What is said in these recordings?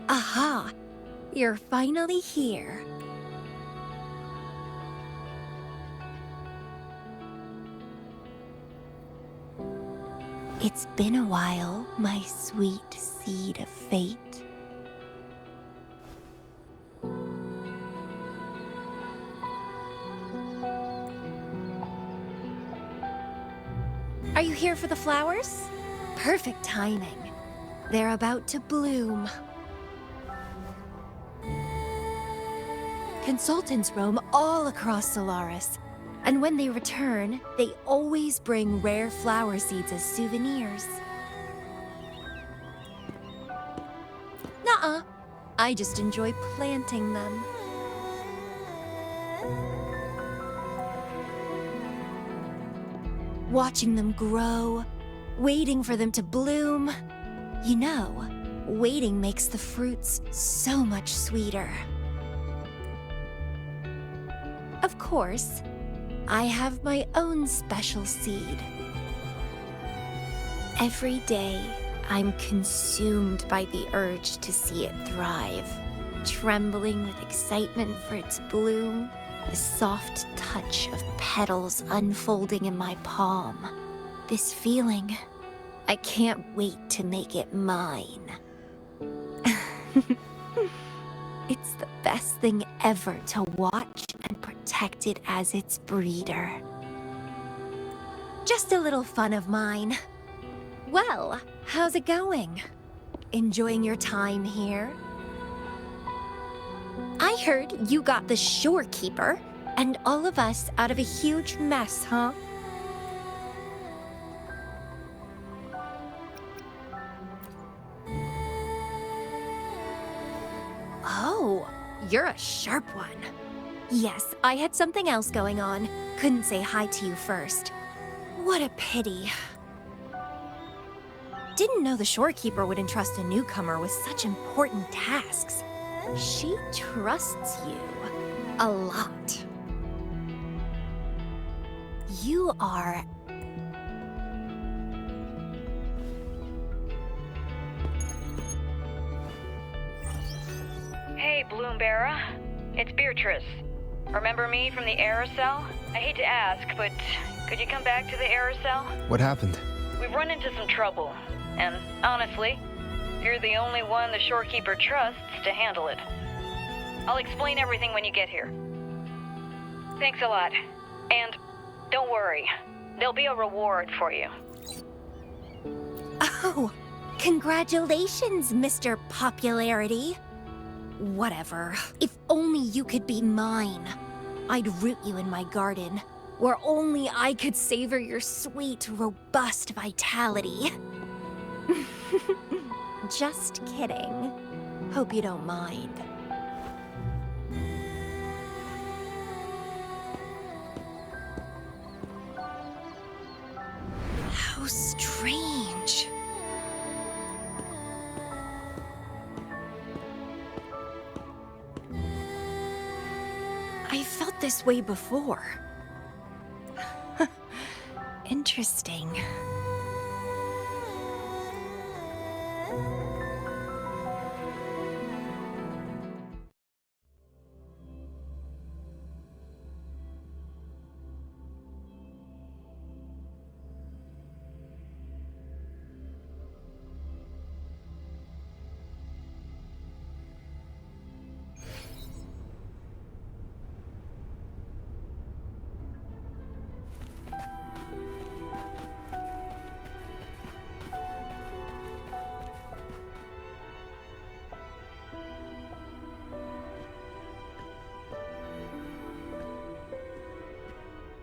Aha! You're finally here. It's been a while, my sweet seed of fate. Are you here for the flowers? Perfect timing. They're about to bloom. Consultants roam all across Solaris, and when they return, they always bring rare flower seeds as souvenirs. Nuh-uh. I just enjoy planting them. Watching them grow, waiting for them to bloom. You know, waiting makes the fruits so much sweeter. Of course, I have my own special seed. Every day, I'm consumed by the urge to see it thrive, trembling with excitement for its bloom, the soft touch of petals unfolding in my palm. This feeling, I can't wait to make it mine. It's the best thing ever to watch and protect it as its breeder. Just a little fun of mine. Well, how's it going? Enjoying your time here? I heard you got the shorekeeper and all of us out of a huge mess, huh? Oh, you're a sharp one. Yes, I had something else going on. Couldn't say hi to you first. What a pity. Didn't know the shorekeeper would entrust a newcomer with such important tasks. She trusts you a lot. You are... Hey, Bloomberra. It's Beatrice. Remember me from the aerosol? I hate to ask, but could you come back to the aerosol? What happened? We've run into some trouble, and honestly, you're the only one the shorekeeper trusts to handle it. I'll explain everything when you get here. Thanks a lot. And don't worry, there'll be a reward for you. Oh, congratulations, Mr. Popularity. Whatever. If only you could be mine. I'd root you in my garden, where only I could savor your sweet, robust vitality. Just kidding. Hope you don't mind. How strange. I felt this way before. Interesting.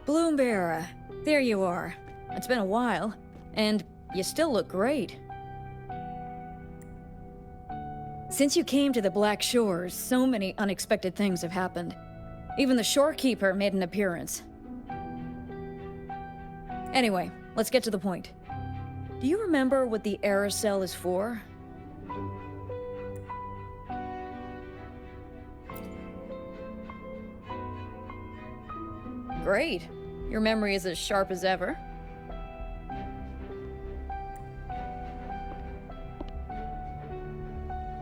Bloomberra, there you are. It's been a while, and you still look great. Since you came to the Black Shores, so many unexpected things have happened. Even the shorekeeper made an appearance. Anyway, let's get to the point. Do you remember what the aerosol is for? Great. Your memory is as sharp as ever.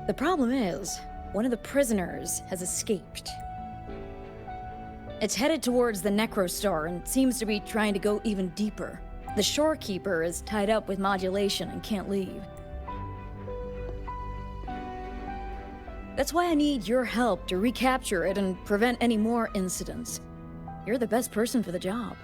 The problem is, one of the prisoners has escaped. It's headed towards the Necrostar and seems to be trying to go even deeper. The Shorekeeper is tied up with modulation and can't leave. That's why I need your help to recapture it and prevent any more incidents. You're the best person for the job.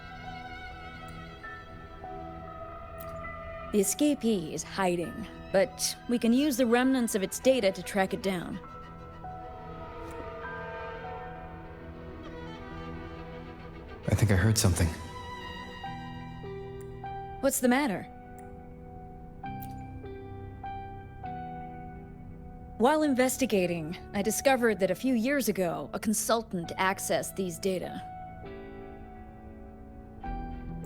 The escapee is hiding, but we can use the remnants of its data to track it down. I think I heard something. What's the matter? While investigating, I discovered that a few years ago, a consultant accessed these data.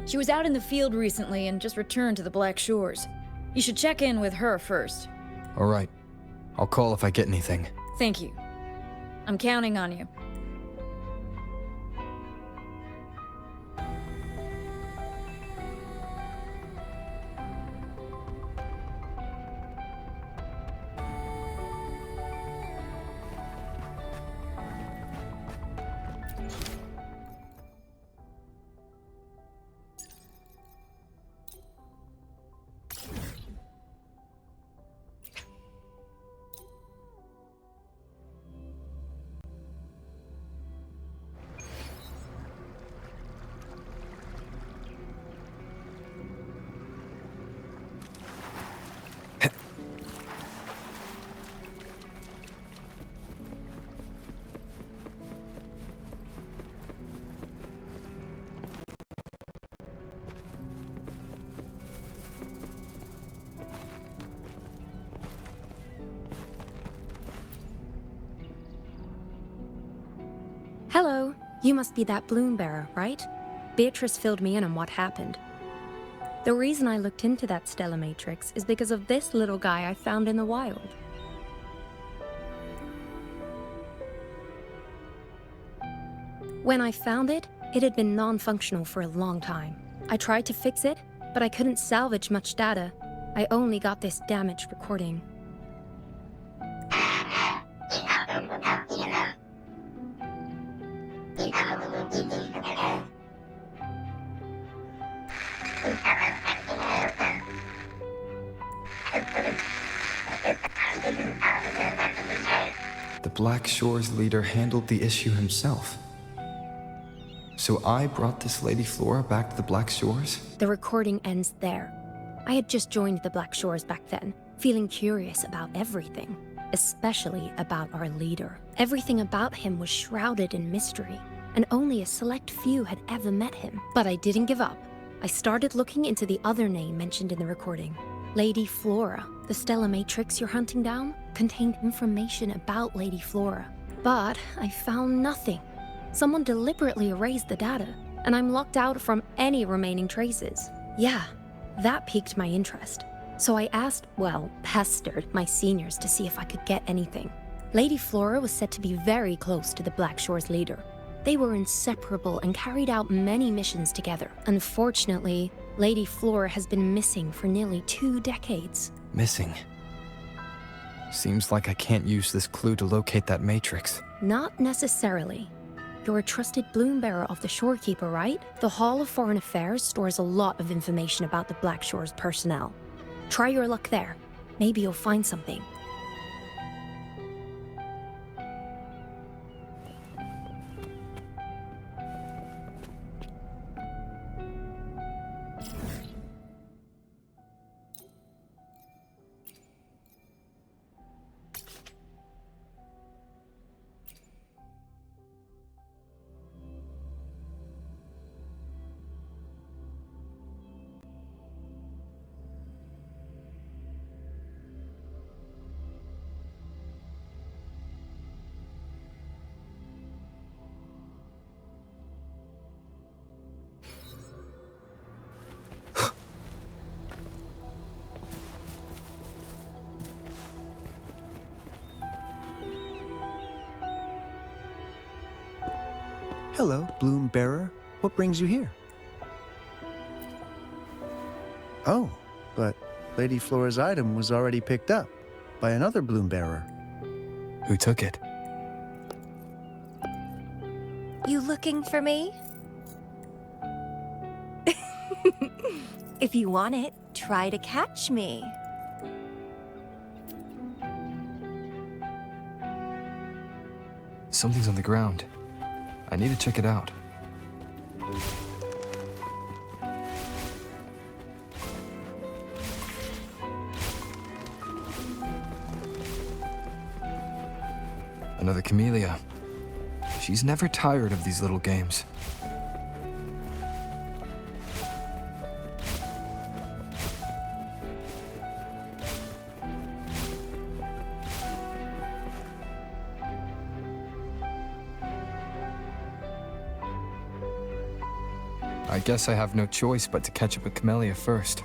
She was out in the field recently and just returned to the Black Shores. You should check in with her first. All right. I'll call if I get anything. Thank you. I'm counting on you. Hello, you must be that bloom bearer, right? Beatrice filled me in on what happened. The reason I looked into that Stella Matrix is because of this little guy I found in the wild. When I found it, it had been non-functional for a long time. I tried to fix it, but I couldn't salvage much data. I only got this damaged recording. The Black Shores leader handled the issue himself. So I brought this Lady Flora back to the Black Shores? The recording ends there. I had just joined the Black Shores back then, feeling curious about everything, especially about our leader. Everything about him was shrouded in mystery, and only a select few had ever met him. But I didn't give up. I started looking into the other name mentioned in the recording. Lady Flora. The Stella Matrix you're hunting down contained information about Lady Flora. But I found nothing. Someone deliberately erased the data, and I'm locked out from any remaining traces. Yeah, that piqued my interest. So I pestered my seniors to see if I could get anything. Lady Flora was said to be very close to the Black Shores leader. They were inseparable and carried out many missions together. Unfortunately, Lady Flora has been missing for nearly 2 decades. Missing. Seems like I can't use this clue to locate that matrix. Not necessarily. You're a trusted bloom bearer of the Shorekeeper, right? The Hall of Foreign Affairs stores a lot of information about the Black Shores personnel. Try your luck there. Maybe you'll find something. Hello, Bloom Bearer. What brings you here? Oh, but Lady Flora's item was already picked up by another Bloom Bearer. Who took it? You looking for me? If you want it, try to catch me. Something's on the ground. I need to check it out. Another Camellya. She's never tired of these little games. I guess I have no choice but to catch up with Camellya first.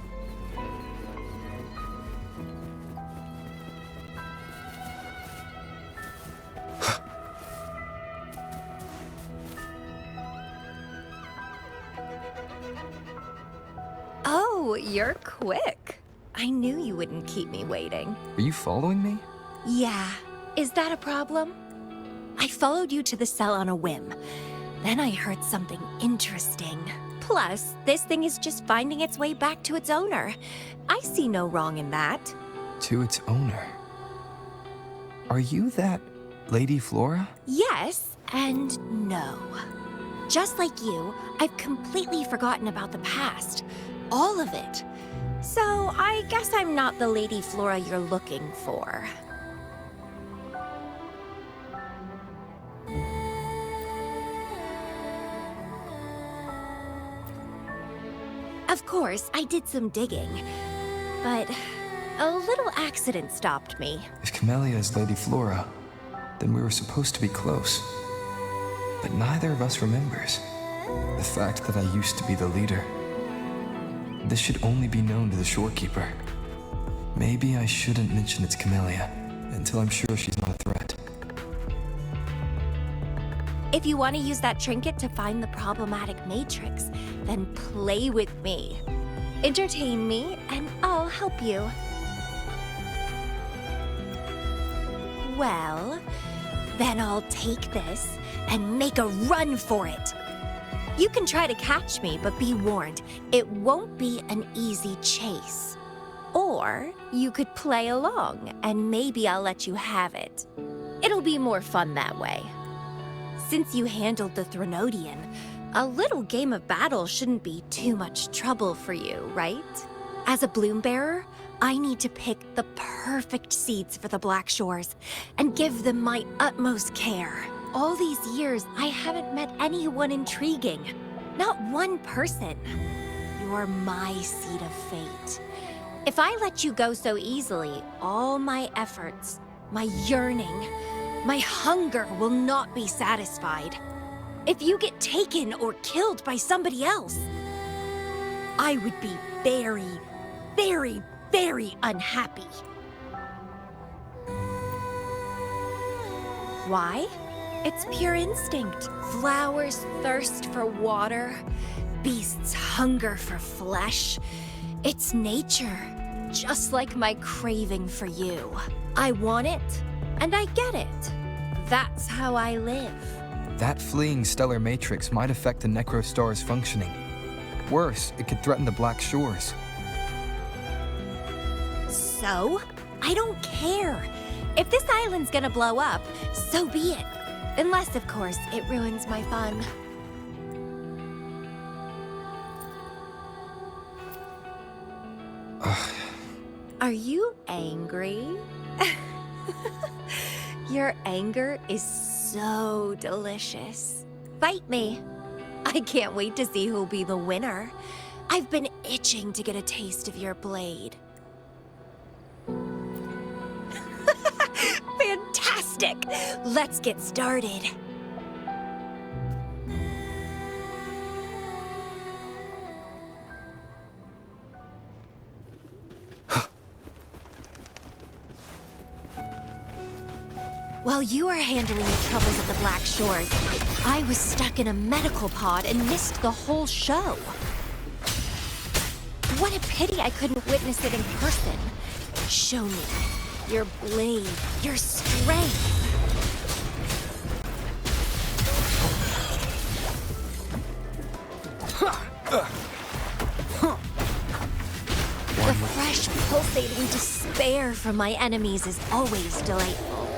Oh, you're quick. I knew you wouldn't keep me waiting. Are you following me? Yeah. Is that a problem? I followed you to the cell on a whim. Then I heard something interesting. Plus, this thing is just finding its way back to its owner. I see no wrong in that. To its owner. Are you that Lady Flora? Yes and no. Just like you, I've completely forgotten about the past. All of it. So I guess I'm not the Lady Flora you're looking for. Of course, I did some digging, but a little accident stopped me. If Camellya is Lady Flora, then we were supposed to be close. But neither of us remembers the fact that I used to be the leader. This should only be known to the shorekeeper. Maybe I shouldn't mention it's Camellya until I'm sure she's not a threat. If you want to use that trinket to find the problematic matrix, then play with me. Entertain me, and I'll help you. Well, then I'll take this and make a run for it. You can try to catch me, but be warned, it won't be an easy chase. Or you could play along, and maybe I'll let you have it. It'll be more fun that way. Since you handled the Threnodian, a little game of battle shouldn't be too much trouble for you, right? As a bloom bearer, I need to pick the perfect seeds for the Black Shores and give them my utmost care. All these years, I haven't met anyone intriguing. Not one person. You're my seed of fate. If I let you go so easily, all my efforts, my yearning, my hunger will not be satisfied. If you get taken or killed by somebody else, I would be very, very, very unhappy. Why? It's pure instinct. Flowers thirst for water. Beasts hunger for flesh. It's nature, just like my craving for you. I want it, and I get it. That's how I live. That fleeing stellar matrix might affect the Necrostar's functioning. Worse, it could threaten the Black Shores. So? I don't care. If this island's gonna blow up, so be it. Unless, of course, it ruins my fun. Are you angry? Your anger is so delicious. Fight me. I can't wait to see who'll be the winner. I've been itching to get a taste of your blade. Fantastic! Let's get started. While you were handling the troubles of the Black Shores, I was stuck in a medical pod and missed the whole show. What a pity I couldn't witness it in person. Show me your blade, your strength. pulsating despair from my enemies is always delightful.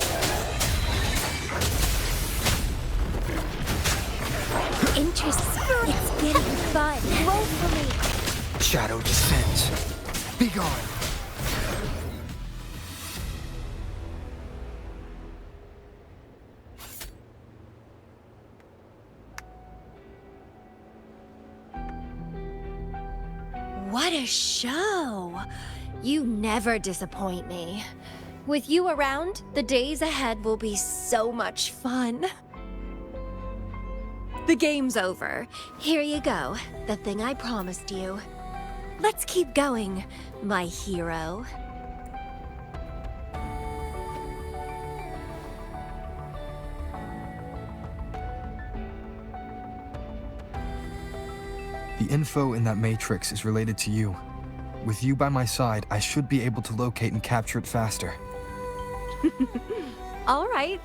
Interesting. It's getting fun. Roll for me. Shadow descends. Be gone. What a show! You never disappoint me. With you around, the days ahead will be so much fun. The game's over. Here you go, the thing I promised you. Let's keep going, my hero. The info in that matrix is related to you. With you by my side, I should be able to locate and capture it faster. All right,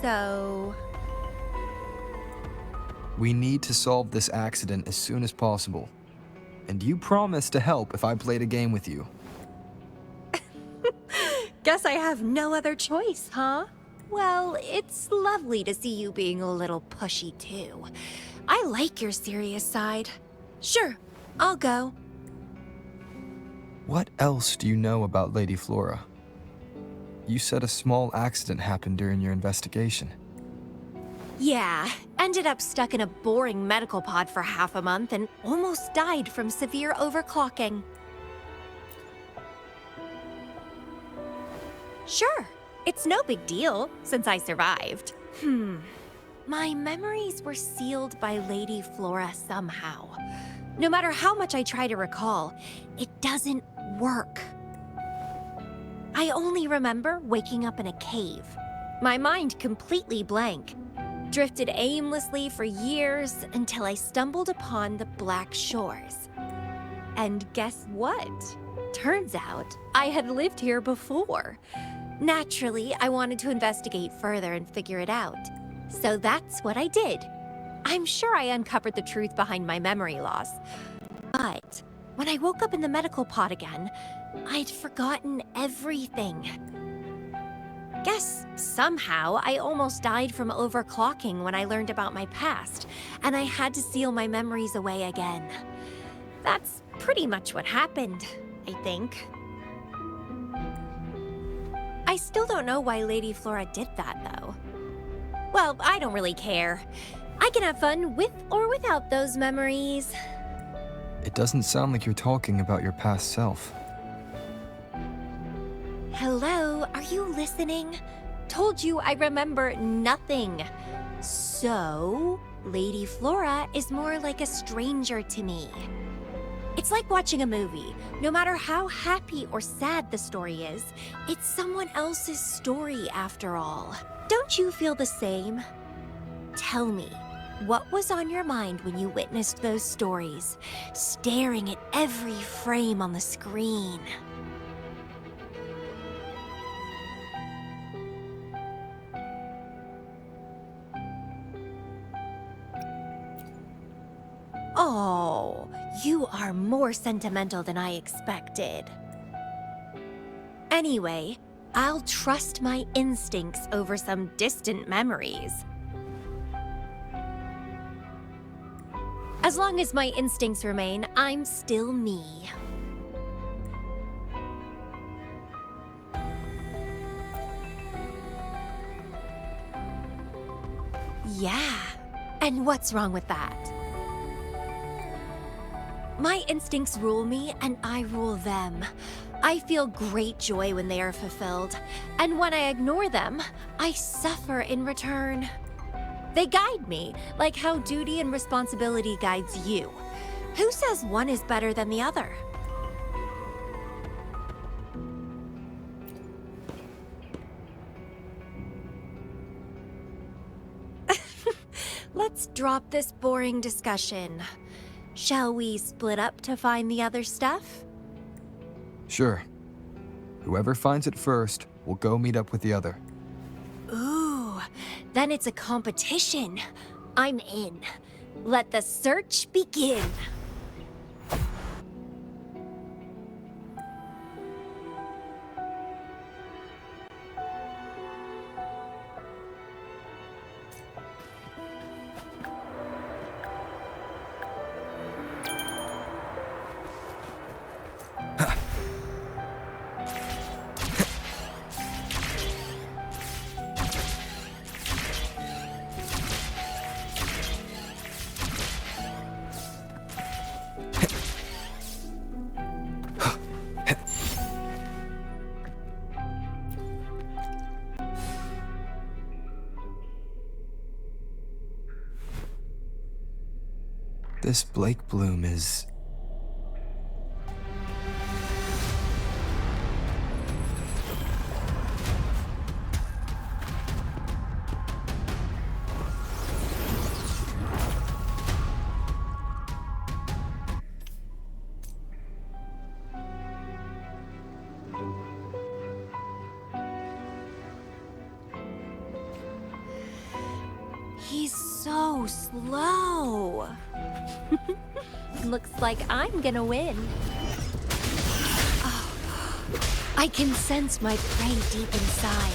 so... We need to solve this accident as soon as possible. And you promised to help if I played a game with you. Guess I have no other choice, huh? Well, it's lovely to see you being a little pushy, too. I like your serious side. Sure, I'll go. What else do you know about Lady Flora? You said a small accident happened during your investigation. Yeah, ended up stuck in a boring medical pod for half a month and almost died from severe overclocking. Sure, it's no big deal since I survived. My memories were sealed by Lady Flora somehow. No matter how much I try to recall, it doesn't work. I only remember waking up in a cave, my mind completely blank. Drifted aimlessly for years until I stumbled upon the Black Shores. And guess what? Turns out I had lived here before. Naturally, I wanted to investigate further and figure it out. So that's what I did. I'm sure I uncovered the truth behind my memory loss. But when I woke up in the medical pod again, I'd forgotten everything. Guess somehow I almost died from overclocking when I learned about my past, and I had to seal my memories away again. That's pretty much what happened, I think. I still don't know why Lady Flora did that, though. Well, I don't really care. I can have fun with or without those memories. It doesn't sound like you're talking about your past self. Hello, are you listening? Told you I remember nothing. So, Lady Flora is more like a stranger to me. It's like watching a movie. No matter how happy or sad the story is, it's someone else's story after all. Don't you feel the same? Tell me, what was on your mind when you witnessed those stories, staring at every frame on the screen? Oh, you are more sentimental than I expected. Anyway, I'll trust my instincts over some distant memories. As long as my instincts remain, I'm still me. Yeah, and what's wrong with that? My instincts rule me, and I rule them. I feel great joy when they are fulfilled, and when I ignore them, I suffer in return. They guide me, like how duty and responsibility guides you. Who says one is better than the other? Let's drop this boring discussion. Shall we split up to find the other stuff? Sure. Whoever finds it first will go meet up with the other. Ooh, then it's a competition. I'm in. Let the search begin. This Blake Bloom is... He's so slow. Looks like I'm gonna win. Oh, I can sense my prey deep inside.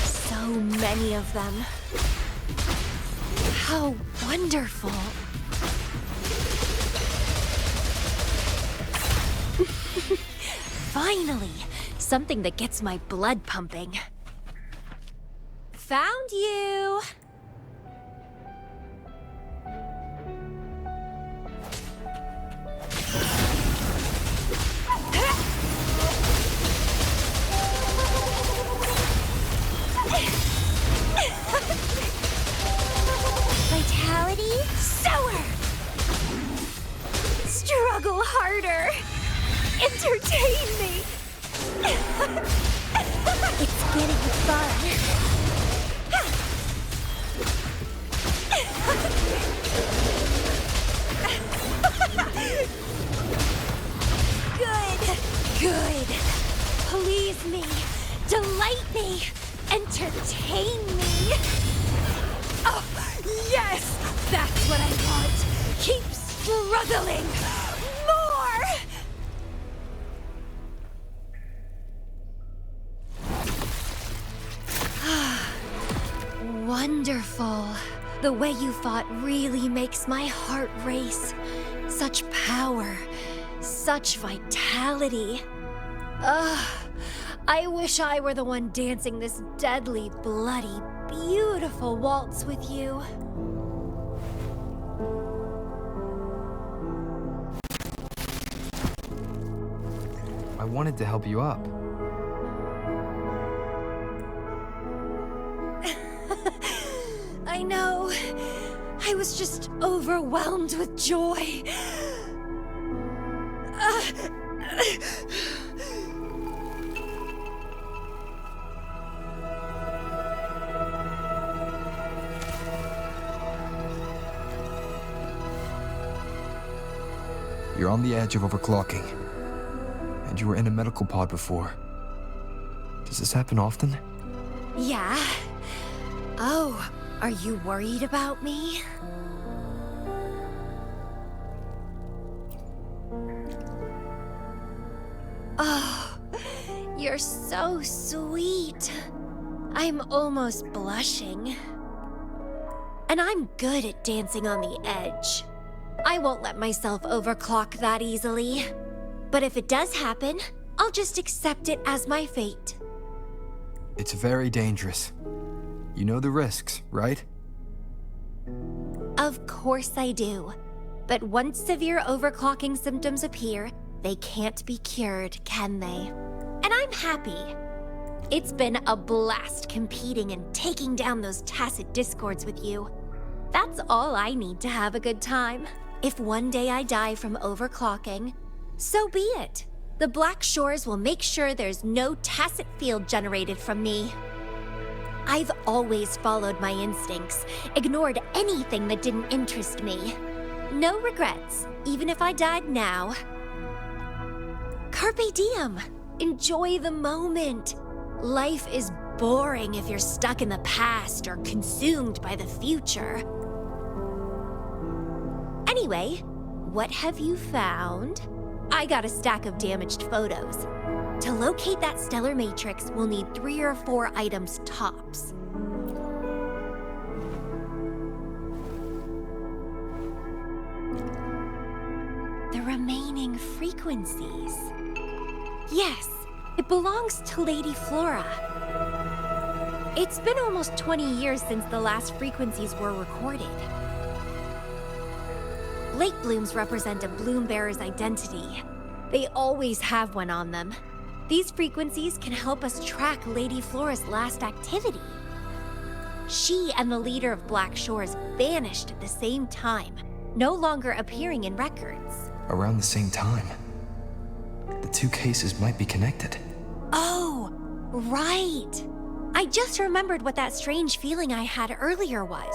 So many of them. How wonderful. Finally, something that gets my blood pumping. Found you! Vitality? Sour! Struggle harder! Entertain me! It's getting fun. Good. Please me. Delight me. Entertain me. Oh, yes! That's what I want. Keep struggling. More! Wonderful. The way you fought really makes my heart race. Such power. Such vitality. I wish I were the one dancing this deadly, bloody, beautiful waltz with you. I wanted to help you up. I know. I was just overwhelmed with joy. You're on the edge of overclocking. And you were in a medical pod before. Does this happen often? Yeah. Oh, are you worried about me? Oh, you're so sweet. I'm almost blushing. And I'm good at dancing on the edge. I won't let myself overclock that easily. But if it does happen, I'll just accept it as my fate. It's very dangerous. You know the risks, right? Of course I do. But once severe overclocking symptoms appear, they can't be cured, can they? And I'm happy. It's been a blast competing and taking down those tacit discords with you. That's all I need to have a good time. If one day I die from overclocking, so be it. The Black Shores will make sure there's no tacit field generated from me. I've always followed my instincts, ignored anything that didn't interest me. No regrets, even if I died now. Carpe diem. Enjoy the moment. Life is boring if you're stuck in the past or consumed by the future. Anyway, what have you found? I got a stack of damaged photos. To locate that stellar matrix, we'll need 3 or 4 items tops. The remaining frequencies. Yes, it belongs to Lady Flora. It's been almost 20 years since the last frequencies were recorded. Lake blooms represent a bloom bearer's identity. They always have one on them. These frequencies can help us track Lady Flora's last activity. She and the leader of Black Shores vanished at the same time, no longer appearing in records. Around the same time. The two cases might be connected. Oh, right. I just remembered what that strange feeling I had earlier was.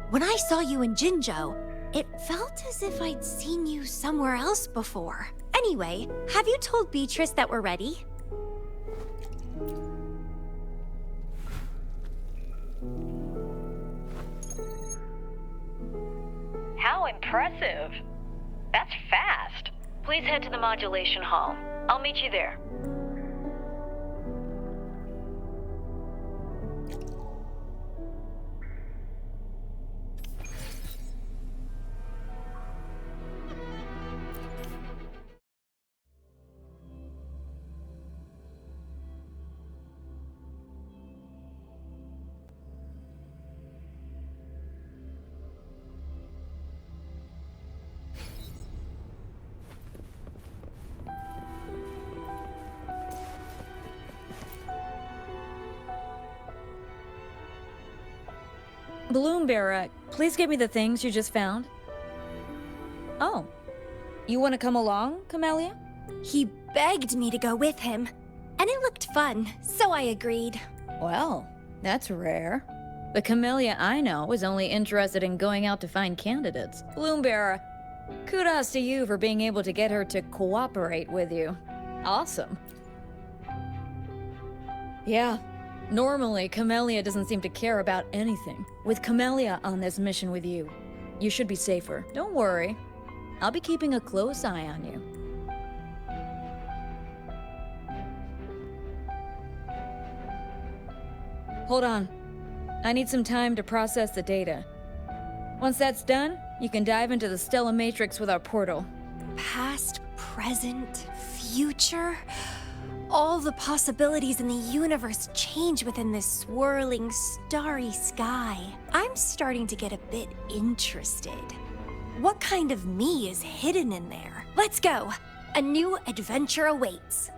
When I saw you in Jinzhou, it felt as if I'd seen you somewhere else before. Anyway, have you told Beatrice that we're ready? How impressive. That's fast. Please head to the modulation hall. I'll meet you there. Bloomberry, please give me the things you just found. Oh, you want to come along, Camellya? He begged me to go with him, and it looked fun, so I agreed. Well, that's rare. The Camellya I know is only interested in going out to find candidates. Bloomberry, kudos to you for being able to get her to cooperate with you. Awesome. Yeah. Normally, Camellya doesn't seem to care about anything. With Camellya on this mission with you, you should be safer. Don't worry. I'll be keeping a close eye on you. Hold on. I need some time to process the data. Once that's done, you can dive into the Stellar Matrix with our portal. Past, present, future. All the possibilities in the universe change within this swirling, starry sky. I'm starting to get a bit interested. What kind of me is hidden in there? Let's go! A new adventure awaits.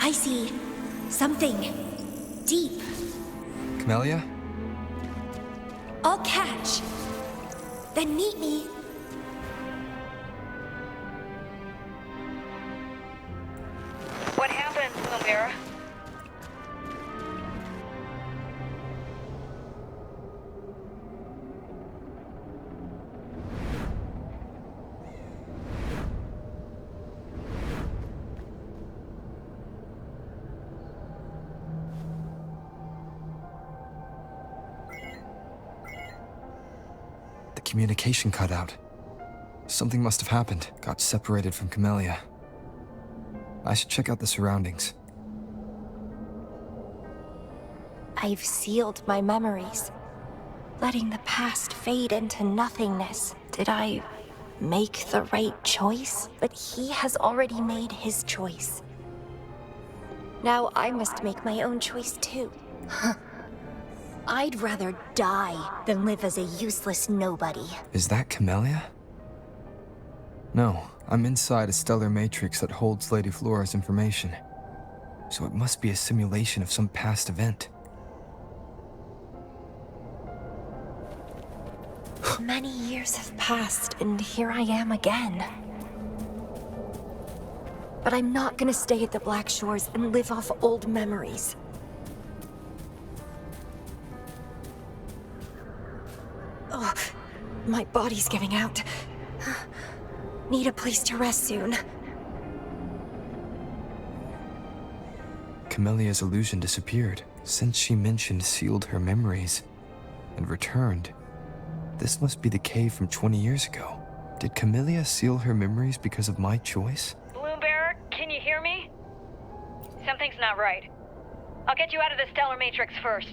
I see something deep. Camellya? I'll catch. Then meet me. What happened, Camellya? The communication cut out. Something must have happened. Got separated from Camellya. I should check out the surroundings. I've sealed my memories, letting the past fade into nothingness. Did I make the right choice? But he has already made his choice. Now I must make my own choice too. I'd rather die than live as a useless nobody. Is that Camellya? No, I'm inside a stellar matrix that holds Lady Flora's information. So it must be a simulation of some past event. Many years have passed, and here I am again. But I'm not gonna stay at the Black Shores and live off old memories. Oh, my body's giving out. Need a place to rest soon. Camellya's illusion disappeared. Since she mentioned sealed her memories and returned, This must be the cave from 20 years ago. Did Camellya seal her memories because of my choice? Bloombearer, can you hear me? Something's not right. I'll get you out of the stellar matrix first.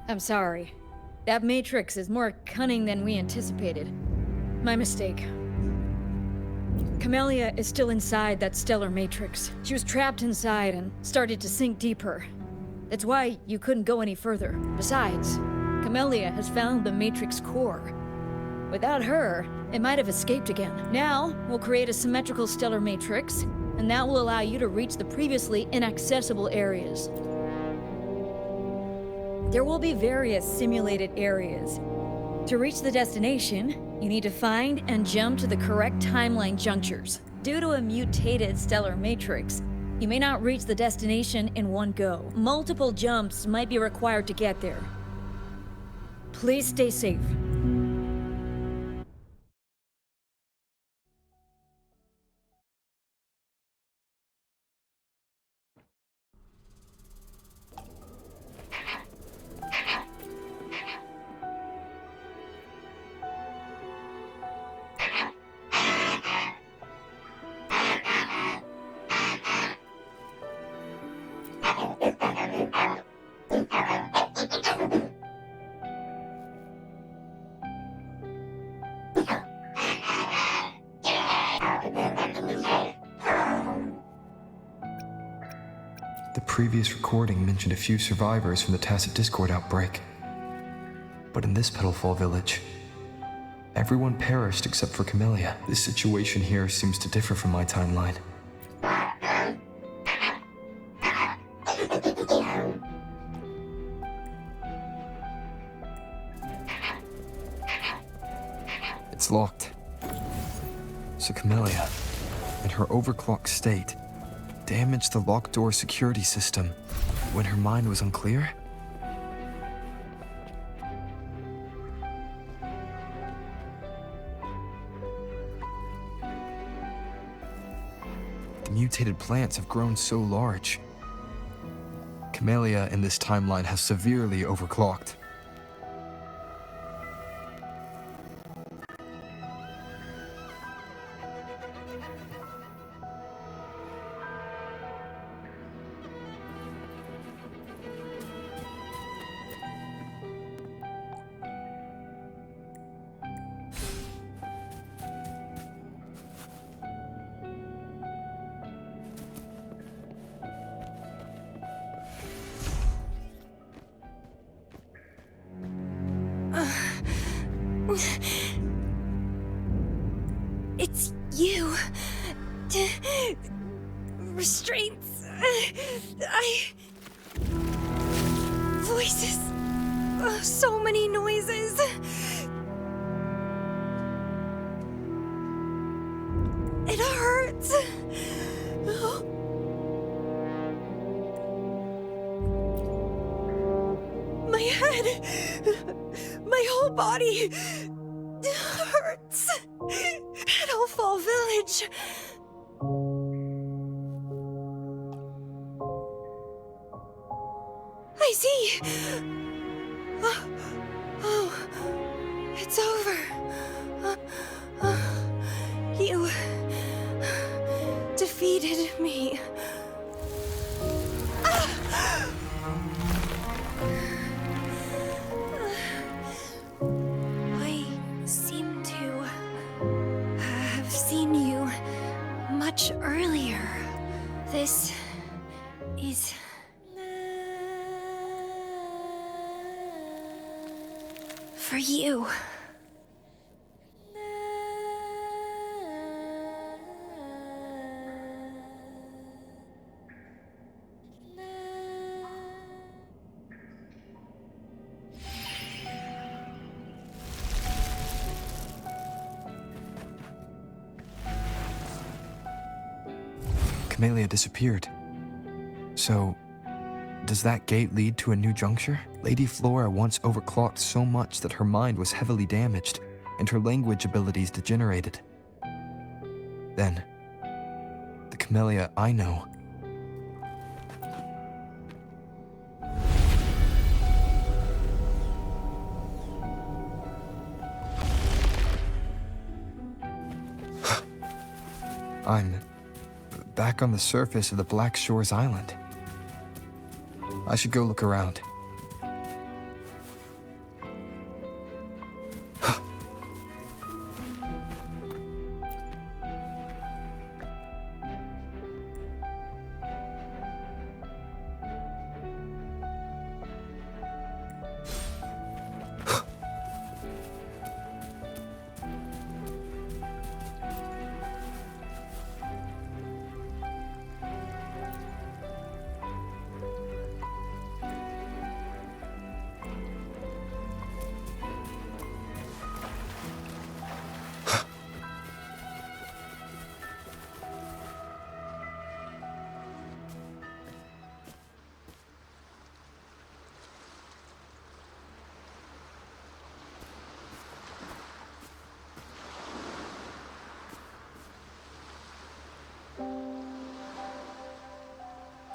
I'm sorry. That matrix is more cunning than we anticipated. My mistake. Camellya is still inside that stellar matrix. She was trapped inside and started to sink deeper. That's why you couldn't go any further. Besides, Camellya has found the matrix core. Without her, it might have escaped again. Now, we'll create a symmetrical stellar matrix, and that will allow you to reach the previously inaccessible areas. There will be various simulated areas. To reach the destination, you need to find and jump to the correct timeline junctures. Due to a mutated stellar matrix, you may not reach the destination in one go. Multiple jumps might be required to get there. Please stay safe. The previous recording mentioned a few survivors from the Tacit Discord outbreak. But in this Petalfall village, everyone perished except for Camellya. This situation here seems to differ from my timeline. It's locked. So Camellya, in her overclocked state, damaged the locked door security system when her mind was unclear? The mutated plants have grown so large. Camellya in this timeline has severely overclocked. It's you. Restraints. Voices. So many noises. It hurts. My head. My whole body. Hurts. Petalfall Village. I see. Oh, it's over. You defeated me. I seem to have seen you much earlier. This is... for you. Camellya disappeared. So, Does that gate lead to a new juncture? Lady Flora once overclocked so much that her mind was heavily damaged and her language abilities degenerated. Then, the Camellya I know. I'm back on the surface of the Black Shores Island. I should go look around.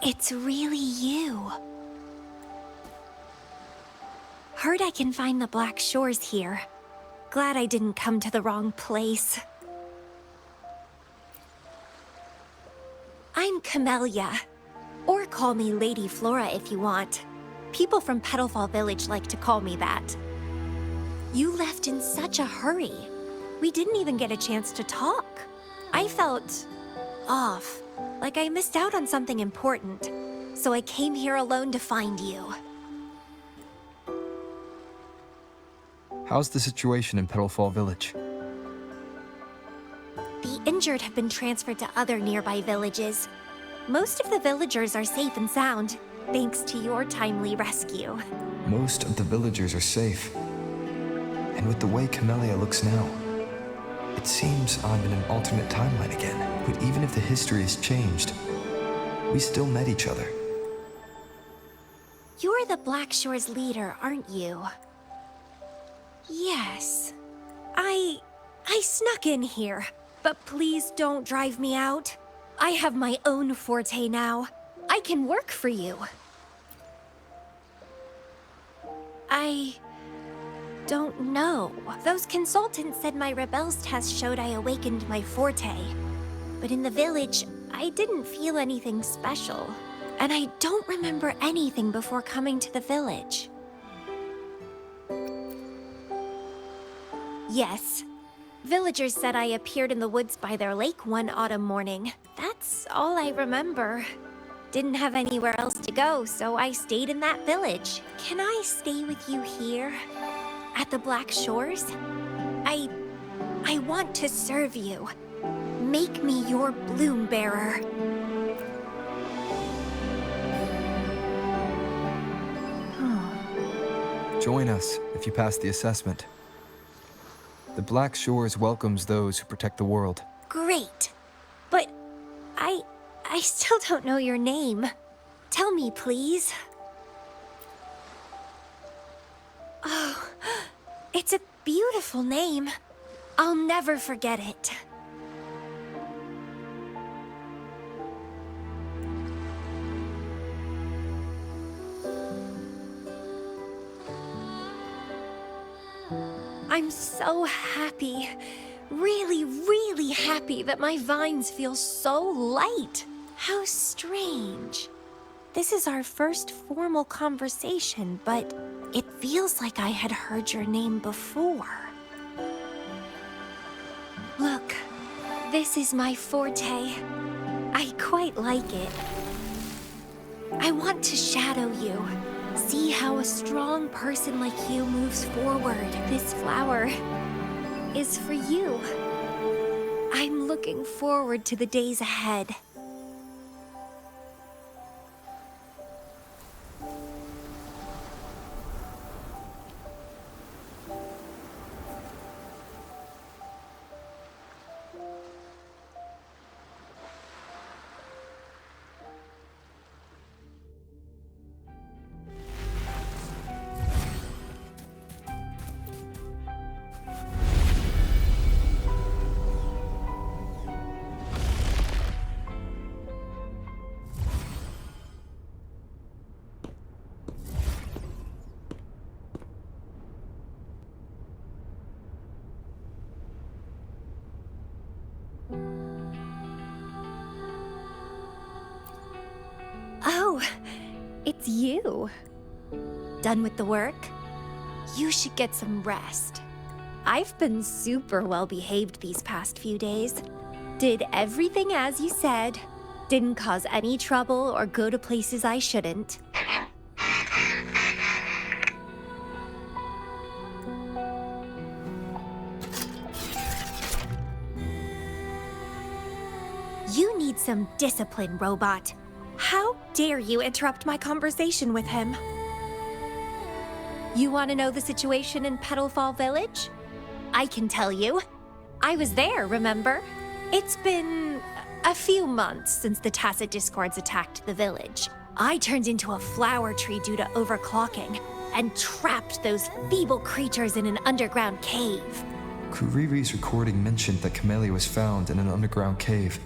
It's really you. Heard I can find the Black Shores here. Glad I didn't come to the wrong place. I'm Camellya. Or call me Lady Flora if you want. People from Petalfall Village like to call me that. You left in such a hurry. We didn't even get a chance to talk. I felt off, like I missed out on something important. So I came here alone to find you. How's the situation in Petalfall Village? The injured have been transferred to other nearby villages. Most of the villagers are safe and sound, thanks to your timely rescue. Most of the villagers are safe. And with the way Camellya looks now, it seems I'm in an alternate timeline again. But even if the history has changed, we still met each other. You're the Black Shores leader, aren't you? Yes. I snuck in here, but please don't drive me out. I have my own forte now. I can work for you. I don't know. Those consultants said my rebels test showed I awakened my forte. But in the village, I didn't feel anything special. And I don't remember anything before coming to the village. Yes. Villagers said I appeared in the woods by their lake one autumn morning. That's all I remember. Didn't have anywhere else to go, so I stayed in that village. Can I stay with you here? At the Black Shores? I want to serve you. Make me your bloom bearer. Join us if you pass the assessment. The Black Shores welcomes those who protect the world. Great. But I still don't know your name. Tell me, please. Oh, it's a beautiful name. I'll never forget it. I'm so happy. Really, really happy that my vines feel so light. How strange. This is our first formal conversation, but it feels like I had heard your name before. Look, this is my forte. I quite like it. I want to shadow you. See how a strong person like you moves forward. This flower is for you. I'm looking forward to the days ahead. it's you. Done with the work? You should get some rest. I've been super well behaved these past few days. Did everything as you said. Didn't cause any trouble or go to places I shouldn't. You need some discipline, robot. How dare you interrupt my conversation with him? You want to know the situation in Petalfall Village? I can tell you. I was there, remember? It's been a few months since the Tacit Discords attacked the village. I turned into a flower tree due to overclocking and trapped those feeble creatures in an underground cave. Kuriri's recording mentioned that Camellya was found in an underground cave.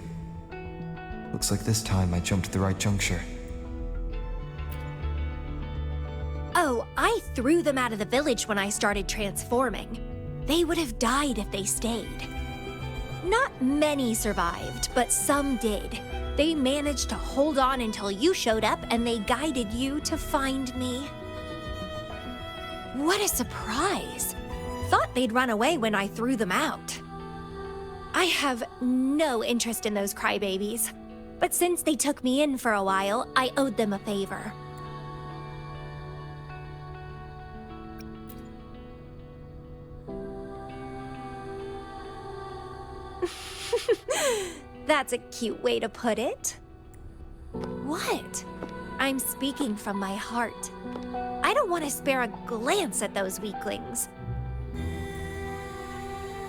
Looks like this time I jumped at the right juncture. Oh, I threw them out of the village when I started transforming. They would have died if they stayed. Not many survived, but some did. They managed to hold on until you showed up and they guided you to find me. What a surprise! Thought they'd run away when I threw them out. I have no interest in those crybabies, but since they took me in for a while, I owed them a favor. That's a cute way to put it. What? I'm speaking from my heart. I don't want to spare a glance at those weaklings.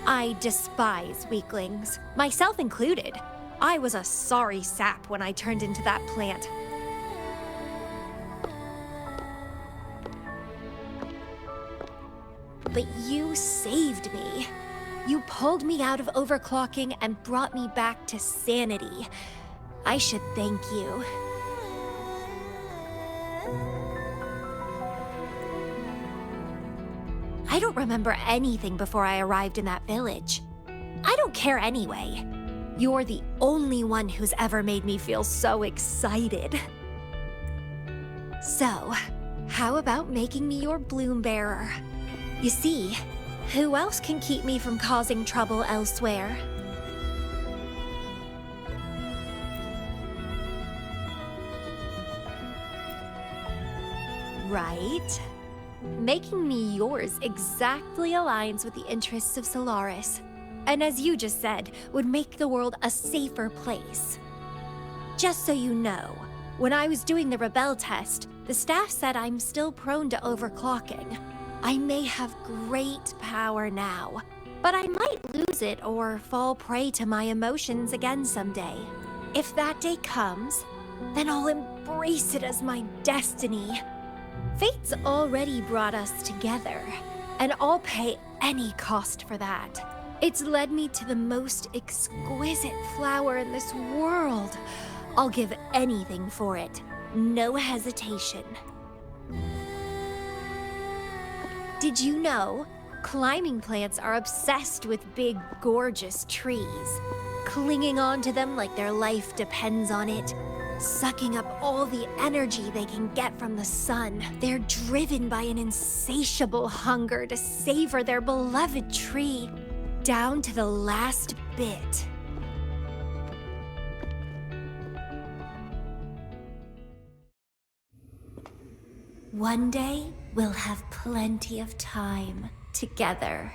I despise weaklings, myself included. I was a sorry sap when I turned into that plant. But you saved me. You pulled me out of overclocking and brought me back to sanity. I should thank you. I don't remember anything before I arrived in that village. I don't care anyway. You're the only one who's ever made me feel so excited. So, how about making me your bloom bearer? You see, who else can keep me from causing trouble elsewhere? Right? Making me yours exactly aligns with the interests of Solaris. And as you just said, would make the world a safer place. Just so you know, when I was doing the Rebel test, the staff said I'm still prone to overclocking. I may have great power now, but I might lose it or fall prey to my emotions again someday. If that day comes, then I'll embrace it as my destiny. Fate's already brought us together, and I'll pay any cost for that. It's led me to the most exquisite flower in this world. I'll give anything for it, no hesitation. Did you know? Climbing plants are obsessed with big, gorgeous trees, clinging onto them like their life depends on it, sucking up all the energy they can get from the sun. They're driven by an insatiable hunger to savor their beloved tree, down to the last bit. One day, we'll have plenty of time together.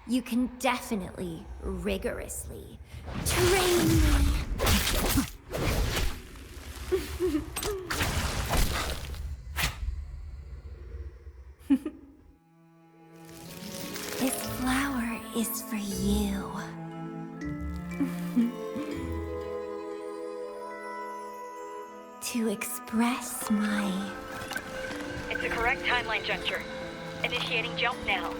You can definitely, rigorously train me. This flower is for you. To express my... It's the correct timeline juncture. Initiating jump now.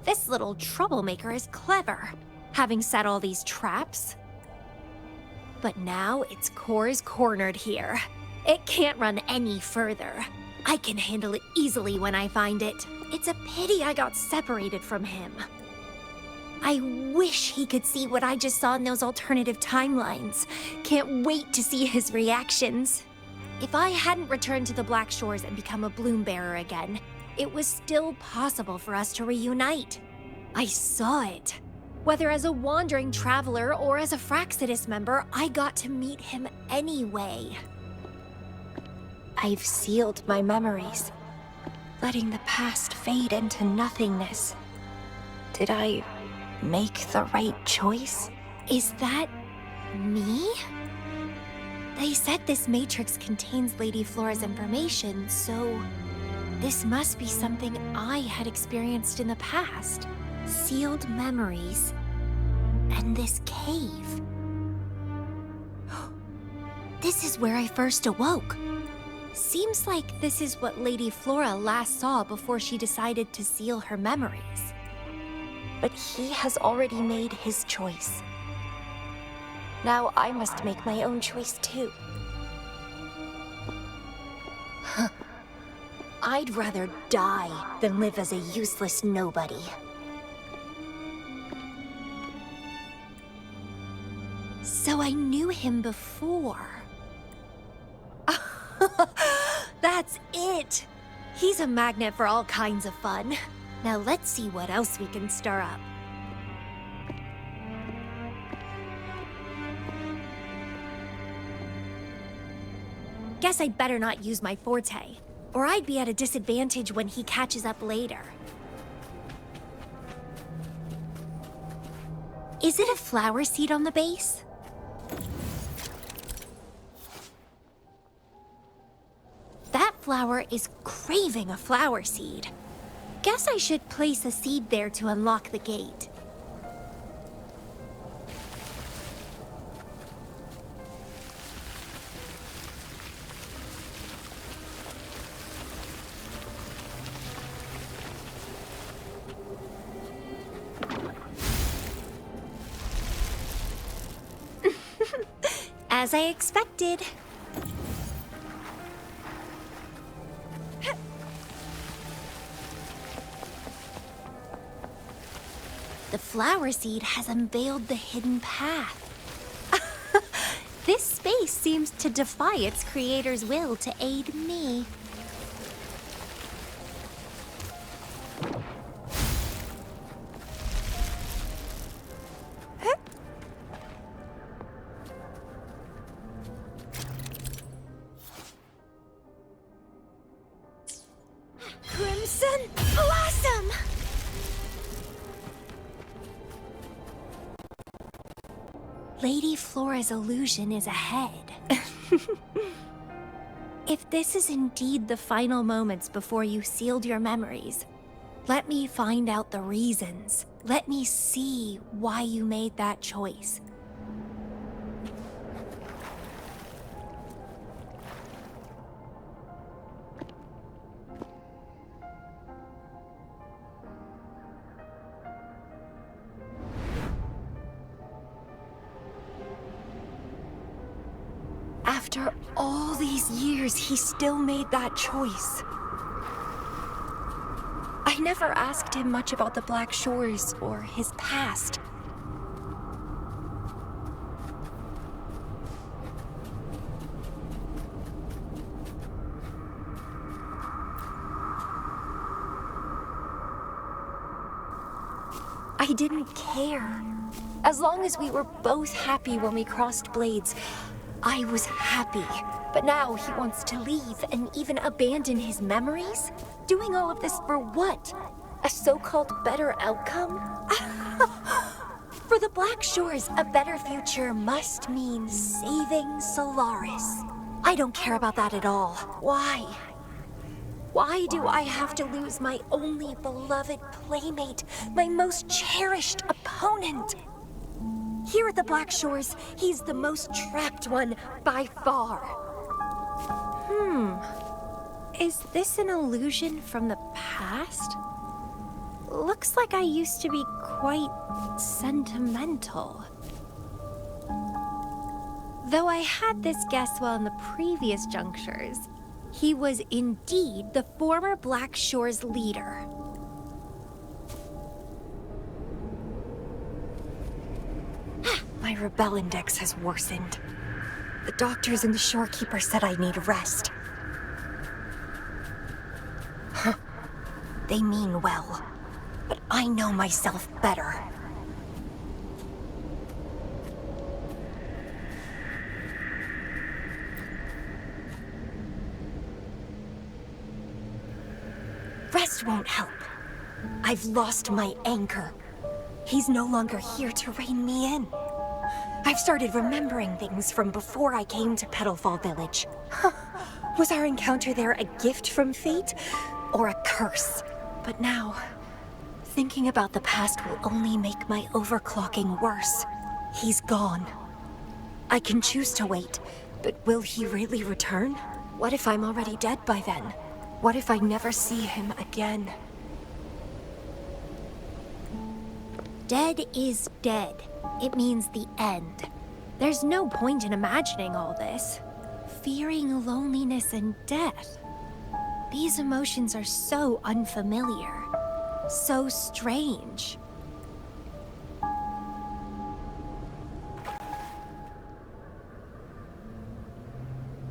This little troublemaker is clever, having set all these traps. But now its core is cornered here. It can't run any further. I can handle it easily when I find it. It's a pity I got separated from him. I wish he could see what I just saw in those alternative timelines. Can't wait to see his reactions. If I hadn't returned to the Black Shores and become a bloom bearer again, it was still possible for us to reunite. I saw it. Whether as a wandering traveler or as a Fraxidus member, I got to meet him anyway. I've sealed my memories, letting the past fade into nothingness. Did I make the right choice? Is that me? They said this matrix contains Lady Flora's information, so this must be something I had experienced in the past. Sealed memories, and this cave. This is where I first awoke. Seems like this is what Lady Flora last saw before she decided to seal her memories. But he has already made his choice. Now I must make my own choice too. I'd rather die than live as a useless nobody. So I knew him before. That's it! He's a magnet for all kinds of fun. Now let's see what else we can stir up. Guess I'd better not use my forte, or I'd be at a disadvantage when he catches up later. Is it a flower seed on the base? That flower is craving a flower seed. Guess I should place a seed there to unlock the gate. As I expected. The flower seed has unveiled the hidden path. This space seems to defy its creator's will to aid me. Crimson Blossom! Lady Flora's illusion is ahead. If this is indeed the final moments before you sealed your memories, let me find out the reasons. Let me see why you made that choice. After all these years, he still made that choice. I never asked him much about the Black Shores or his past. I didn't care. As long as we were both happy when we crossed blades, I was happy. But now he wants to leave and even abandon his memories? Doing all of this for what? A so-called better outcome? For the Black Shores, a better future must mean saving Solaris. I don't care about that at all. Why? Why do I have to lose my only beloved playmate, my most cherished opponent? Here at the Black Shores, he's the most trapped one by far. Is this an illusion from the past? looks like I used to be quite sentimental. Though I had this guess while in the previous junctures, he was indeed the former Black Shore's leader. My rebel index has worsened. The doctors and the shorekeeper said I need rest. Huh. They mean well, but I know myself better. Rest won't help. I've lost my anchor. He's no longer here to rein me in. I've started remembering things from before I came to Petalfall Village. Was our encounter there a gift from fate, or a curse? But now, thinking about the past will only make my overclocking worse. He's gone. I can choose to wait, but will he really return? What if I'm already dead by then? What if I never see him again? Dead is dead. It means the end. There's no point in imagining all this. Fearing loneliness and death. These emotions are so unfamiliar. So strange.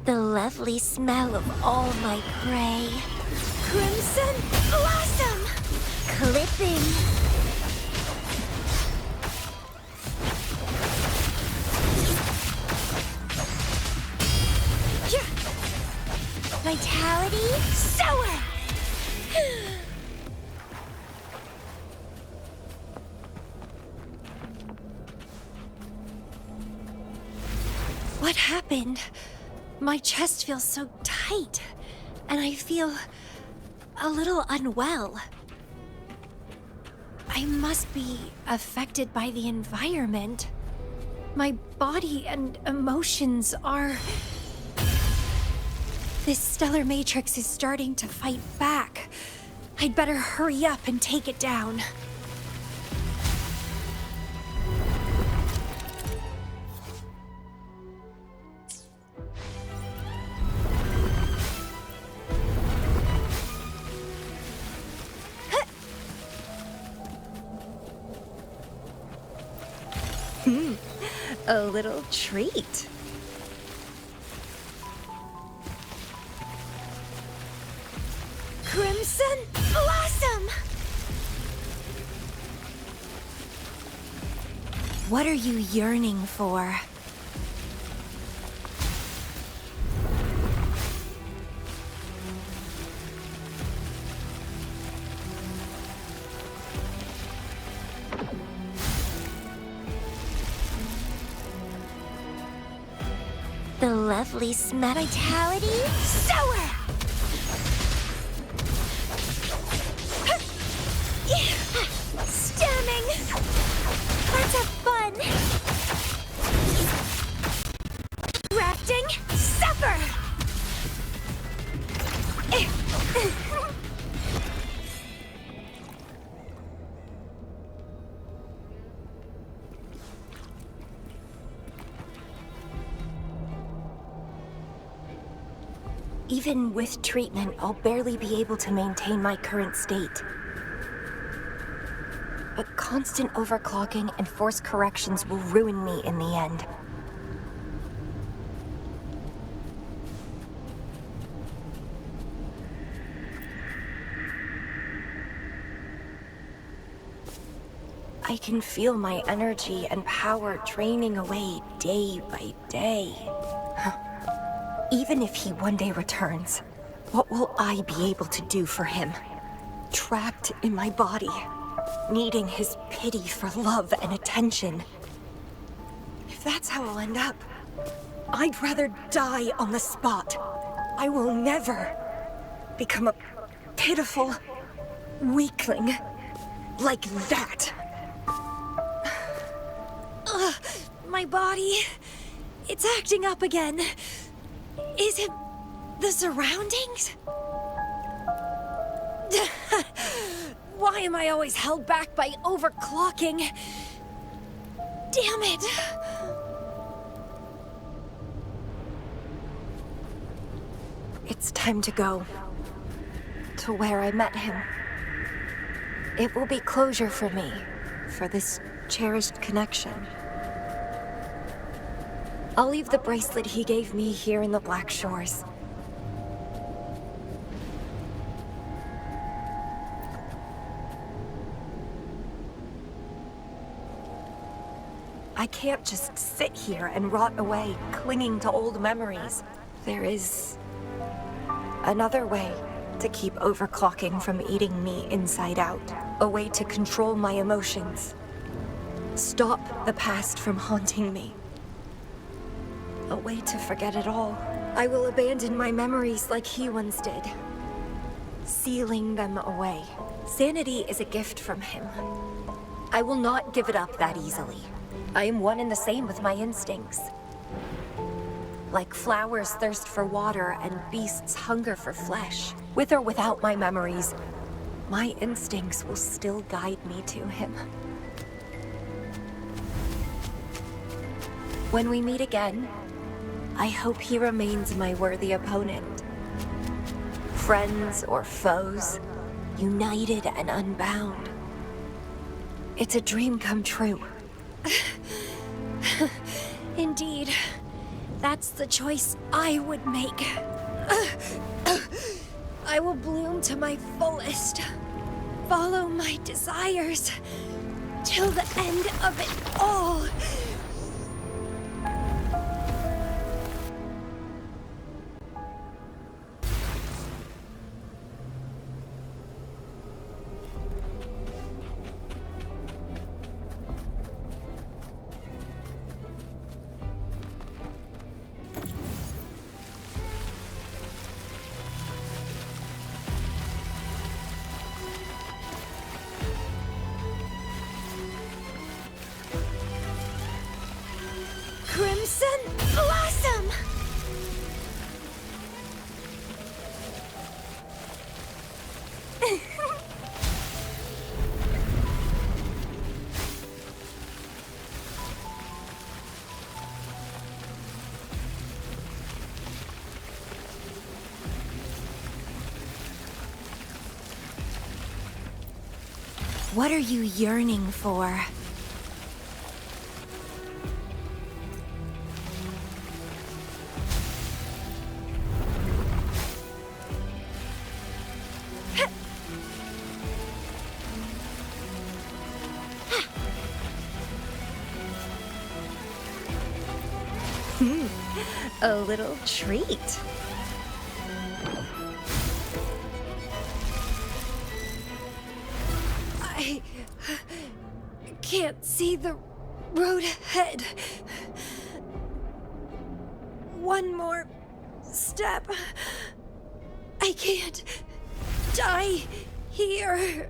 The lovely smell of all my prey. Crimson blossom! Clipping. Vitality sour! What happened? My chest feels so tight, and I feel a little unwell. I must be affected by the environment. My body and emotions are... This stellar matrix is starting to fight back. I'd better hurry up and take it down. A little treat. Crimson blossom! What are you yearning for? The lovely smell. Vitality sour! Stemming! Let's have fun! Rafting supper! Even with treatment, I'll barely be able to maintain my current state. But constant overclocking and forced corrections will ruin me in the end. I can feel my energy and power draining away day by day. Even if he one day returns, what will I be able to do for him? Trapped in my body, needing his pity for love and attention. If that's how I'll end up, I'd rather die on the spot. I will never become a pitiful weakling like that. My body, it's acting up again. Is it the surroundings? Why am I always held back by overclocking? Damn it! It's time to go. To where I met him. It will be closure for me, for this cherished connection. I'll leave the bracelet he gave me here in the Black Shores. I can't just sit here and rot away, clinging to old memories. There is another way to keep overclocking from eating me inside out. A way to control my emotions. Stop the past from haunting me. A way to forget it all. I will abandon my memories like he once did, sealing them away. Sanity is a gift from him. I will not give it up that easily. I am one and the same with my instincts. Like flowers thirst for water and beasts hunger for flesh. With or without my memories, my instincts will still guide me to him. When we meet again, I hope he remains my worthy opponent. Friends or foes, united and unbound. It's a dream come true. Indeed. That's the choice I would make. I will bloom to my fullest. Follow my desires. Till the end of it all. Crimson Blossom! What are you yearning for? A little treat. I can't see the road ahead. One more step. I can't die here.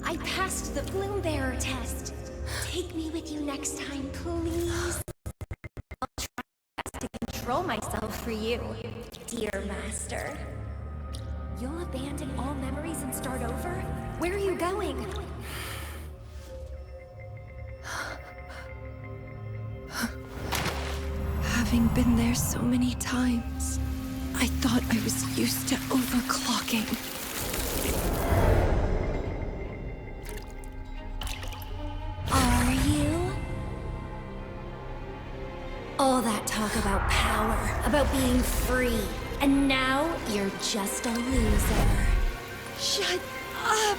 I passed the Bloom Bearer test. Take me with you next time, please. I'll try my best to control myself for you, dear master. You'll abandon all memories and start over? Where are you going? Having been there so many times, I thought I was used to overclocking. Are you? All that talk about power, about being free, and now you're just a loser. Shut up!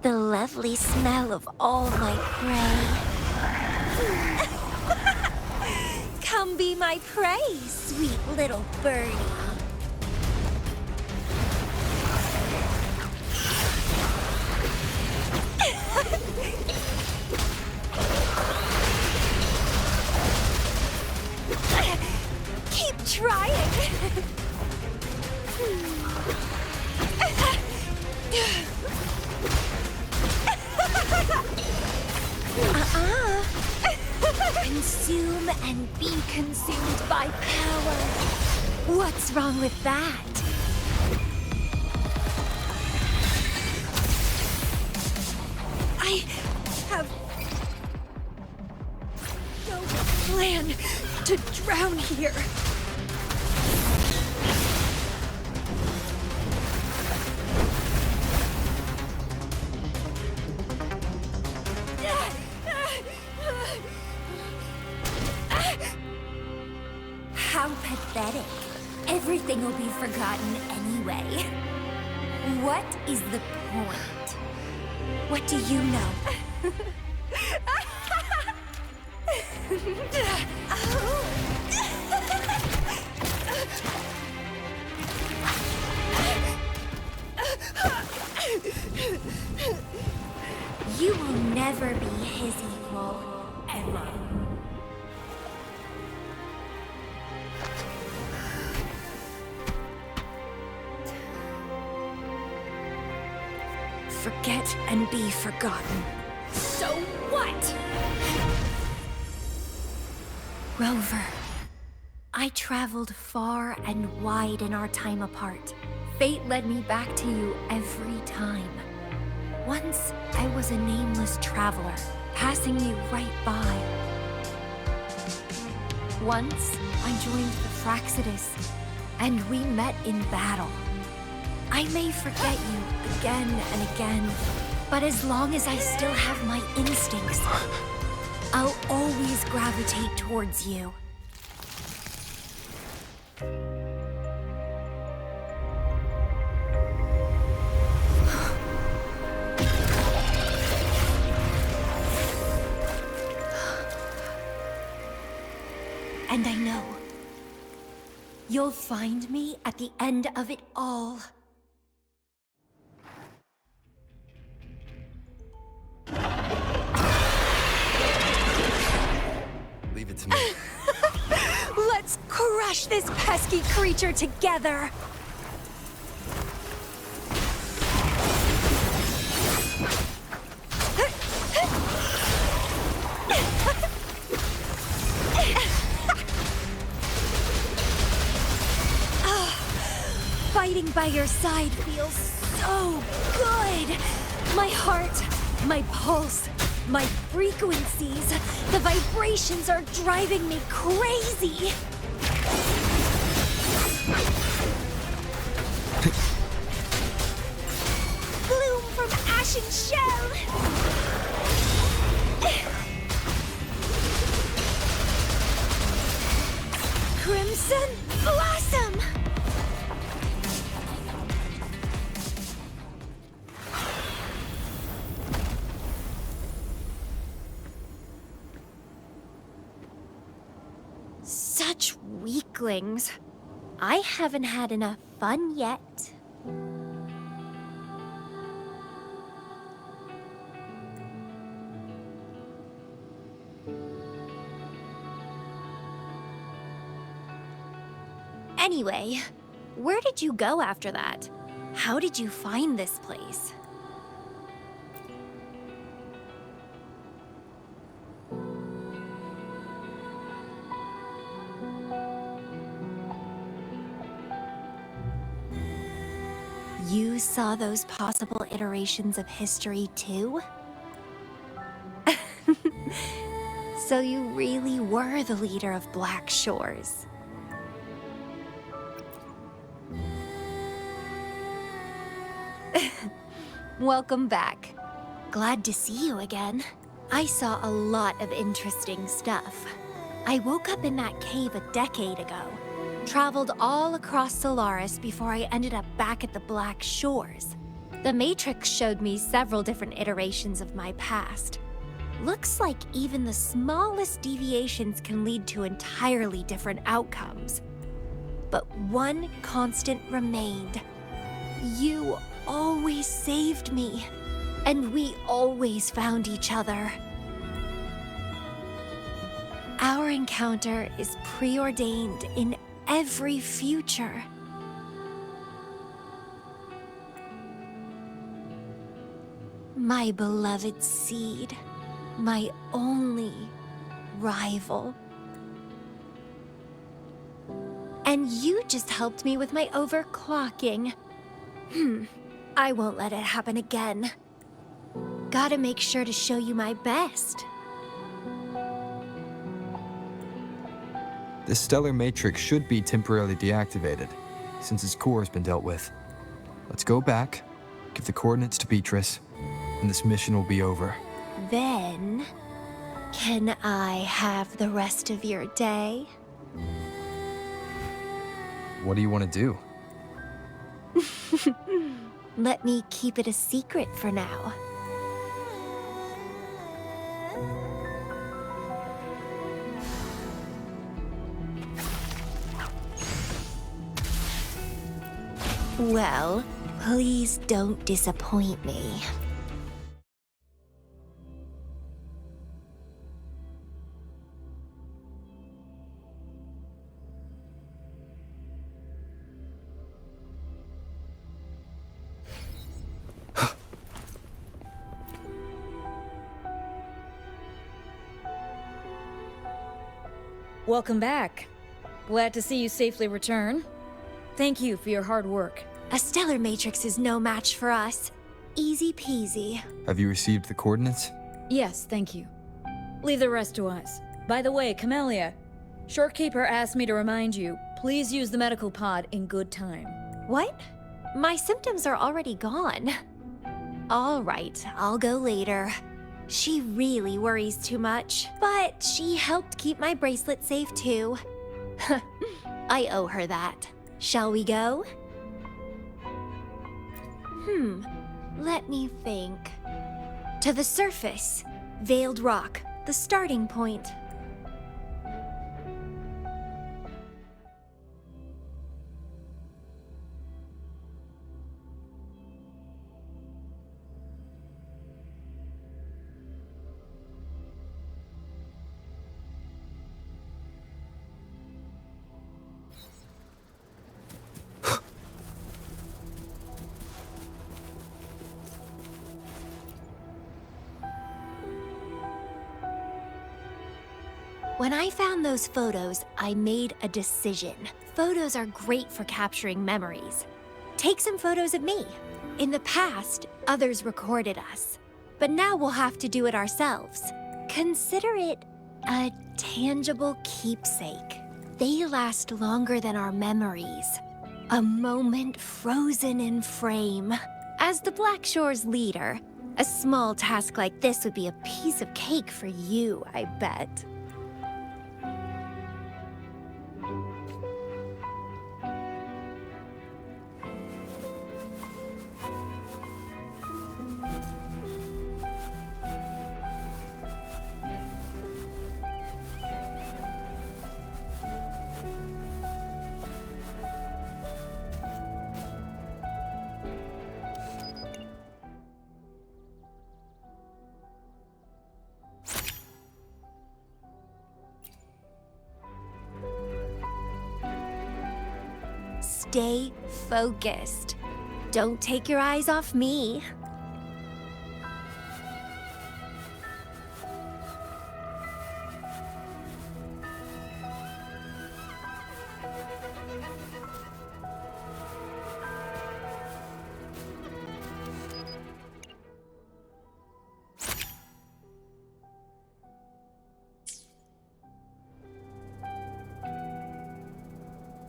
The lovely smell of all my prey. Come be my prey, sweet little birdie. consume and be consumed by power. What's wrong with that? I have no plan to drown here. How pathetic. Everything will be forgotten anyway. What is the point? What do you know? You will never be his equal, ever. Forget and be forgotten. So what? Rover, I traveled far and wide in our time apart. Fate led me back to you every time. Once, I was a nameless traveler, passing you right by. Once, I joined the Fraxidus, and we met in battle. I may forget you again and again, but as long as I still have my instincts, I'll always gravitate towards you. And I know you'll find me at the end of it all. Leave it to me. Let's crush this pesky creature together! Fighting by your side feels so good! My heart, my pulse, my frequencies, the vibrations are driving me crazy! Bloom from ashen shell! Crimson blossom! Such weaklings. I haven't had enough fun yet. Anyway, where did you go after that? How did you find this place? You saw those possible iterations of history too? So you really were the leader of Black Shores. Welcome back. Glad to see you again. I saw a lot of interesting stuff. I woke up in that cave a decade ago. Traveled all across Solaris before I ended up back at the Black Shores. The Matrix showed me several different iterations of my past. Looks like even the smallest deviations can lead to entirely different outcomes. But one constant remained. You always saved me, and we always found each other. Our encounter is preordained in every future. My beloved seed, my only, rival. And you just helped me with my overclocking. I won't let it happen again. Gotta make sure to show you my best. This stellar matrix should be temporarily deactivated, since its core has been dealt with. Let's go back, give the coordinates to Beatrice, and this mission will be over. Then, can I have the rest of your day? What do you want to do? Let me keep it a secret for now. Well, please don't disappoint me. Welcome back. Glad to see you safely return. Thank you for your hard work. A stellar matrix is no match for us. Easy peasy. Have you received the coordinates? Yes, thank you. Leave the rest to us. By the way, Camellya, Shorekeeper asked me to remind you, please use the medical pod in good time. What? My symptoms are already gone. All right, I'll go later. She really worries too much, but she helped keep my bracelet safe too. I owe her that. Shall we go? Let me think. To the surface. Veiled Rock, the starting point. When I found those photos, I made a decision. Photos are great for capturing memories. Take some photos of me. In the past, others recorded us. But now we'll have to do it ourselves. Consider it a tangible keepsake. They last longer than our memories. A moment frozen in frame. As the Black Shore's leader, a small task like this would be a piece of cake for you, I bet. Stay focused. Don't take your eyes off me.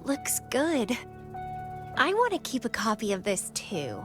Looks good. I want to keep a copy of this too.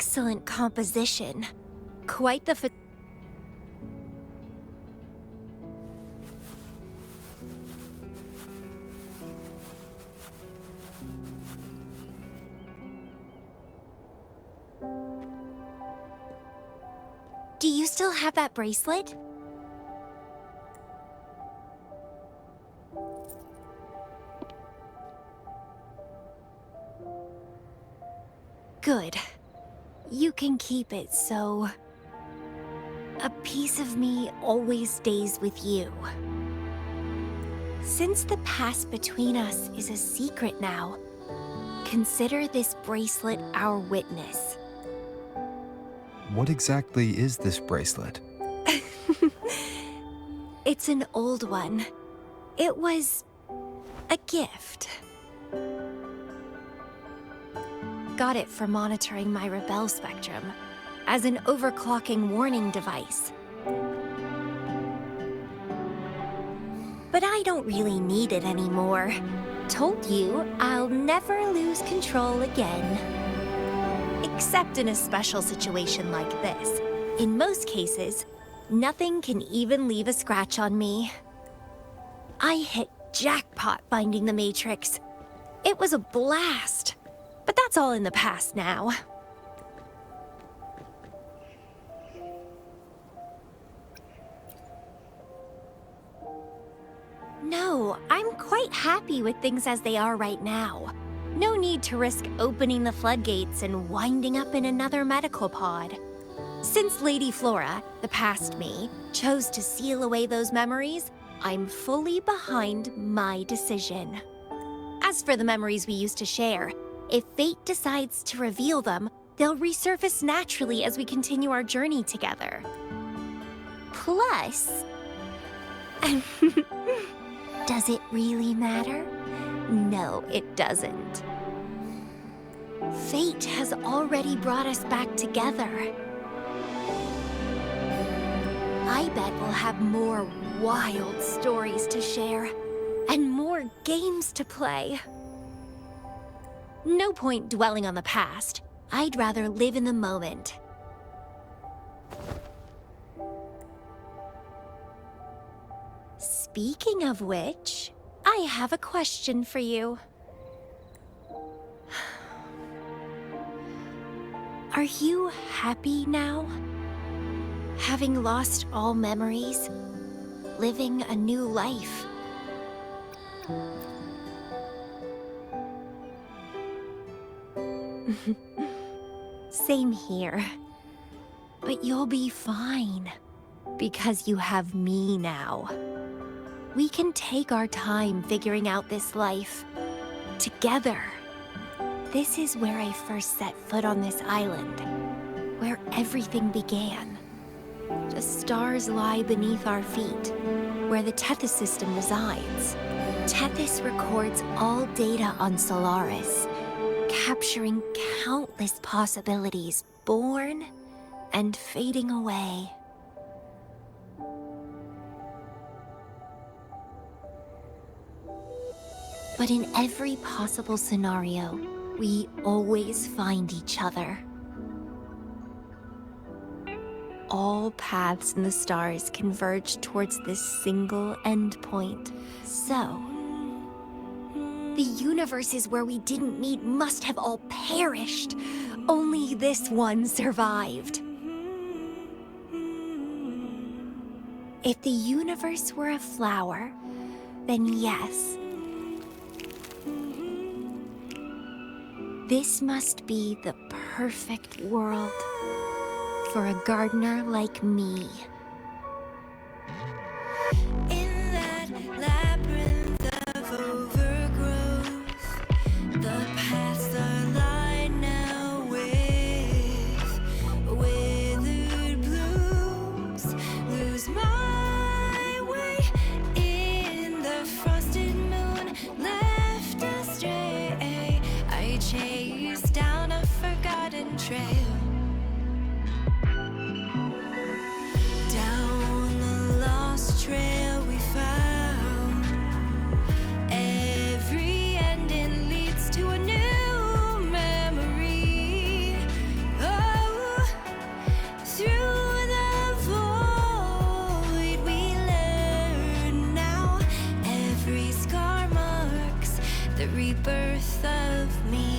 excellent composition. Quite the Do you still have that bracelet? Good. You can keep it, so... a piece of me always stays with you. Since the past between us is a secret now, consider this bracelet our witness. What exactly is this bracelet? It's an old one. It was a gift. Got it for monitoring my rebel spectrum, as an overclocking warning device. But I don't really need it anymore. Told you, I'll never lose control again. Except in a special situation like this. In most cases, nothing can even leave a scratch on me. I hit jackpot finding the Matrix. It was a blast. But that's all in the past now. No, I'm quite happy with things as they are right now. No need to risk opening the floodgates and winding up in another medical pod. Since Lady Flora, the past me, chose to seal away those memories, I'm fully behind my decision. As for the memories we used to share, if fate decides to reveal them, they'll resurface naturally as we continue our journey together. Plus... does it really matter? No, it doesn't. Fate has already brought us back together. I bet we'll have more wild stories to share, and more games to play. No point dwelling on the past. I'd rather live in the moment. Speaking of which, I have a question for you. Are you happy now? Having lost all memories, living a new life. Same here. But you'll be fine, because you have me now. We can take our time figuring out this life, together. This is where I first set foot on this island, where everything began. The stars lie beneath our feet, where the Tethys system resides. Tethys records all data on Solaris, capturing countless possibilities born and fading away. But in every possible scenario, we always find each other. All paths in the stars converge towards this single endpoint. So, the universes where we didn't meet must have all perished. Only this one survived. If the universe were a flower, then yes. This must be the perfect world for a gardener like me. In that labyrinth of overgrowth, the paths are lined now with withered blooms. Lose my way in the frosted moon, left astray. I chase down a forgotten trail. Down the lost trail we found. Every ending leads to a new memory. Oh, rebirth of me.